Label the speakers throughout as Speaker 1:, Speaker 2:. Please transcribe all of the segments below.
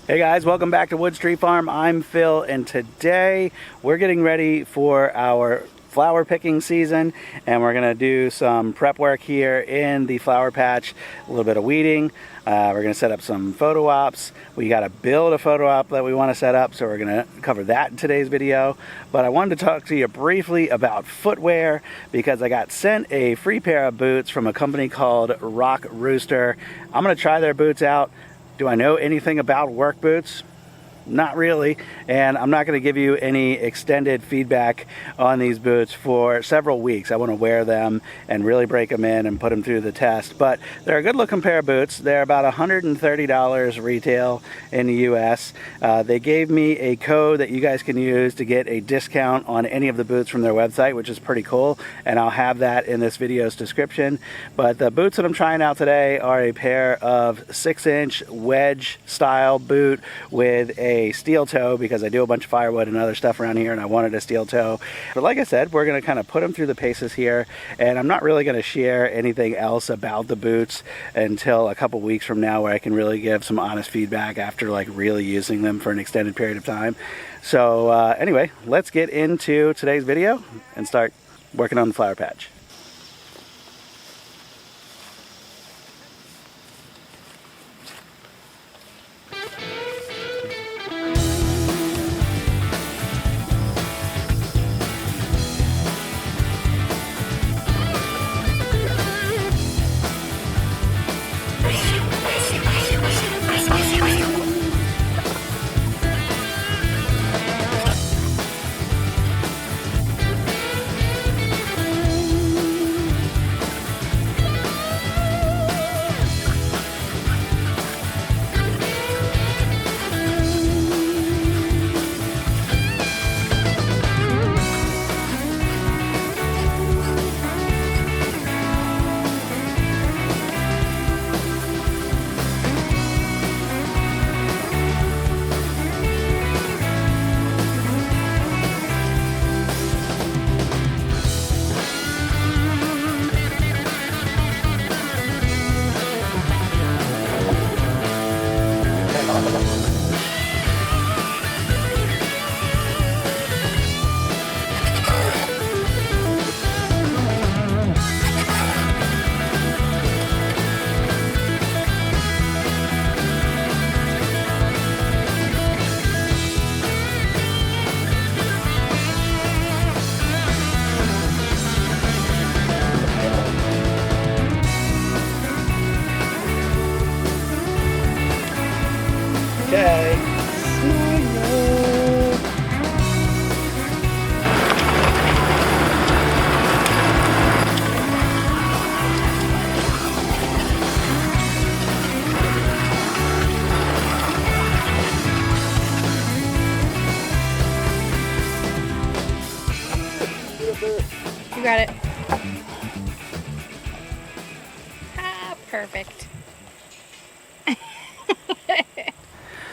Speaker 1: Hey guys, welcome back to Wood Street Farm. I'm Phil, and today we're getting ready for our flower picking season, and we're going to do some prep work here in the flower patch, a little bit of weeding. We're going to set up some photo ops. We got to build a photo op that we want to set up, so we're going to cover that in today's video. But I wanted to talk to you briefly about footwear because I got sent a free pair of boots from a company called Rock Rooster. I'm going to try their boots out. Do I know anything about work boots? Not really, and I'm not going to give you any extended feedback on these boots for several weeks. I want to wear them and really break them in and put them through the test. But they're a good looking pair of boots. They're about $130 retail in the US. They gave me a code that you guys can use to get a discount on any of the boots from their website, which is pretty cool, and I'll have that in this video's description. But the boots that I'm trying out today are a pair of 6-inch wedge style boot with a steel toe, because I do a bunch of firewood and other stuff around here and I wanted a steel toe. But like I said, we're going to kind of put them through the paces here, and I'm not really going to share anything else about the boots until a couple weeks from now, where I can really give some honest feedback after like really using them for an extended period of time. So anyway, let's get into today's video and start working on the flower patch. Okay.
Speaker 2: You got it. Ah, perfect.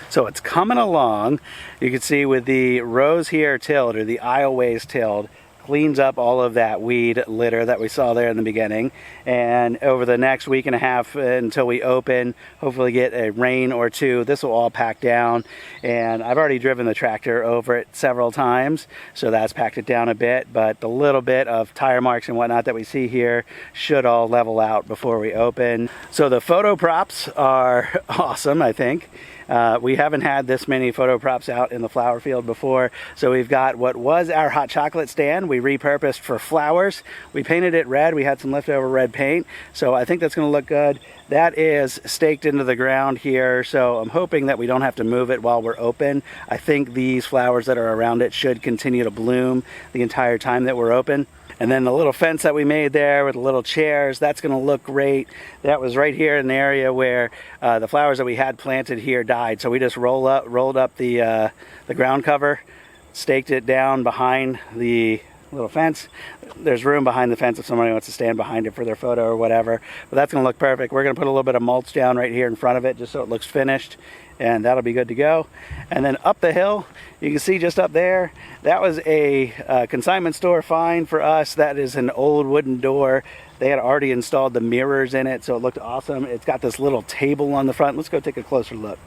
Speaker 1: So it's coming along. You can see with the rows here tilled, or the aisleways tilled, cleans up all of that weed litter that we saw there in the beginning. And over the next week and a half until we open, hopefully get a rain or two, this will all pack down. And I've already driven the tractor over it several times, so that's packed it down a bit. But the little bit of tire marks and whatnot that we see here should all level out before we open. So the photo props are awesome, I think. We haven't had this many photo props out in the flower field before. So we've got what was our hot chocolate stand we repurposed for flowers. We painted it red. We had some leftover red paint, so I think that's going to look good. That is staked into the ground here, so I'm hoping that we don't have to move it while we're open. I think these flowers that are around it should continue to bloom the entire time that we're open. And then the little fence that we made there with the little chairs, that's going to look great. That was right here in the area where the flowers that we had planted here died. So we just rolled up the ground cover, staked it down behind the little fence. There's room behind the fence if somebody wants to stand behind it for their photo or whatever. But that's going to look perfect. We're going to put a little bit of mulch down right here in front of it just so it looks finished, and that'll be good to go. And then up the hill, you can see just up there, that was a consignment store find for us. That is an old wooden door. They had already installed the mirrors in it, so it looked awesome. It's got this little table on the front. Let's go take a closer look.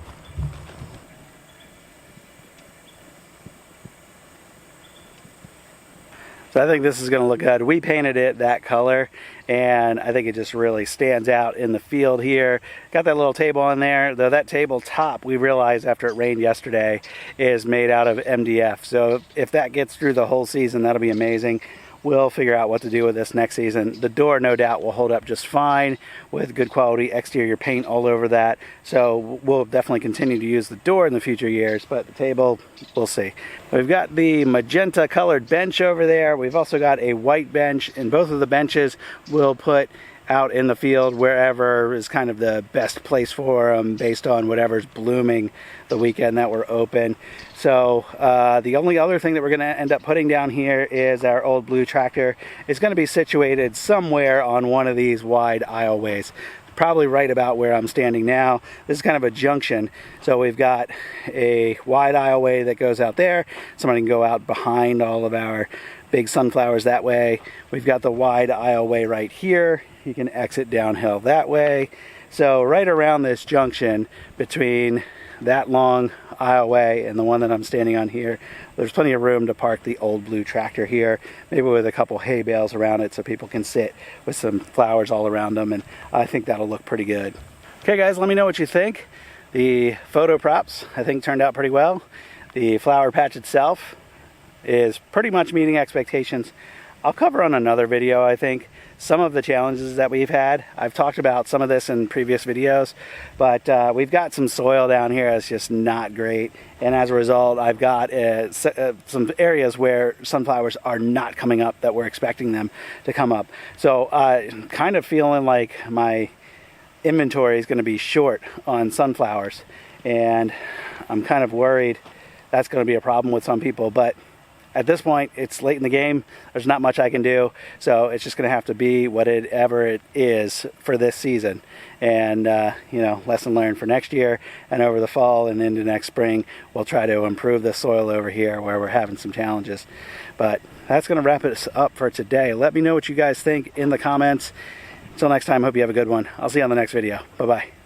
Speaker 1: So I think this is going to look good. We painted it that color, and I think it just really stands out in the field here. Got that little table on there, though that table top, we realized after it rained yesterday, is made out of MDF. So if that gets through the whole season, that'll be amazing. We'll figure out what to do with this next season. The door, no doubt, will hold up just fine with good quality exterior paint all over that. So we'll definitely continue to use the door in the future years, but the table, we'll see. We've got the magenta colored bench over there. We've also got a white bench, and both of the benches we'll put out in the field wherever is kind of the best place for them based on whatever's blooming the weekend that we're open. So the only other thing that we're going to end up putting down here is our old blue tractor. It's going to be situated somewhere on one of these wide aisleways, probably right about where I'm standing now. This is kind of a junction, so we've got a wide aisleway that goes out there. Somebody can go out behind all of our big sunflowers that way. We've got the wide aisleway right here. You can exit downhill that way. So right around this junction between that long aisleway and the one that I'm standing on here, there's plenty of room to park the old blue tractor here, maybe with a couple hay bales around it so people can sit with some flowers all around them, and I think that'll look pretty good. Okay guys, let me know what you think. The photo props I think turned out pretty well. The flower patch itself is pretty much meeting expectations. I'll cover on another video, I think, some of the challenges that we've had. I've talked about some of this in previous videos, but we've got some soil down here that's just not great, and as a result I've got some areas where sunflowers are not coming up that we're expecting them to come up. So kind of feeling like my inventory is going to be short on sunflowers, and I'm kind of worried that's going to be a problem with some people, but at this point, it's late in the game. There's not much I can do, so it's just going to have to be whatever it is for this season. And, you know, lesson learned for next year, and over the fall and into next spring, we'll try to improve the soil over here where we're having some challenges. But that's going to wrap us up for today. Let me know what you guys think in the comments. Until next time, hope you have a good one. I'll see you on the next video. Bye-bye.